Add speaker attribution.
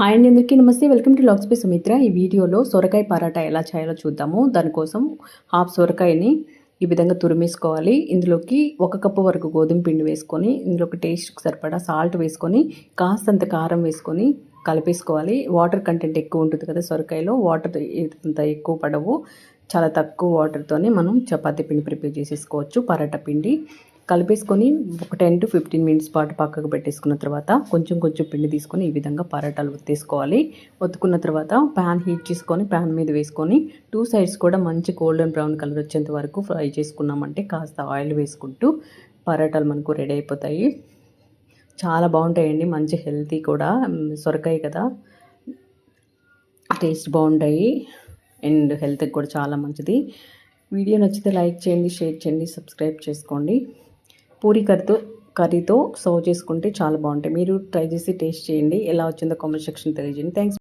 Speaker 1: Hi అండి, అందరికీ నమస్తే. Welcome to logs by Sumitra. ఈ వీడియోలో సొరకాయ పరాటా ఎలా చేయాలో చూద్దాము. దానికోసం హాఫ్ సొరకాయని ఈ విధంగా తురిమేసుకోవాలి. ఇందులోకి 1 కప్పు వరకు గోధుమ పిండి వేసుకొని, ఇందులోకి టేస్ట్కి సరిపడా సాల్ట్ వేసుకొని, కాస్తంత కారం వేసుకొని కలిపేసుకోవాలి. వాటర్ కంటెంట్ ఎక్కువ ఉంటుంది కదా సొరకాయలో, వాటర్ అంత ఎక్కువ పడవు. చాలా తక్కువ వాటర్తోనే మనం చపాతీ పిండి ప్రిపేర్ చేసేసుకోవచ్చు. పరాటా పిండి కలిపేసుకొని ఒక 10 to 15 మినిట్స్ పాటు పక్కకు పెట్టేసుకున్న తర్వాత కొంచెం పిండి తీసుకొని ఈ విధంగా పరాటాలు ఒత్తేసుకోవాలి. ఒత్తుకున్న తర్వాత ప్యాన్ హీట్ చేసుకొని ప్యాన్ మీద వేసుకొని 2 సైడ్స్ కూడా మంచి గోల్డెన్ బ్రౌన్ కలర్ వచ్చేంత వరకు ఫ్రై చేసుకున్నామంటే కాస్త ఆయిల్ వేసుకుంటూ పరాటాలు మనకు రెడీ అయిపోతాయి. చాలా బాగుంటాయండి, మంచి హెల్తీ కూడా. సొరకాయ కదా, టేస్ట్ బాగుంటాయి అండ్ హెల్త్కి కూడా చాలా మంచిది. వీడియో నచ్చితే లైక్ చేయండి, షేర్ చేయండి, సబ్స్క్రైబ్ చేసుకోండి. పూరీ కర్రీతో సర్వ్ చేసుకుంటే చాలా బాగుంటాయి. మీరు ట్రై చేసి టేస్ట్ చేయండి. ఎలా వచ్చిందో కామెంట్ సెక్షన్ తెలియజేయండి. థ్యాంక్స్.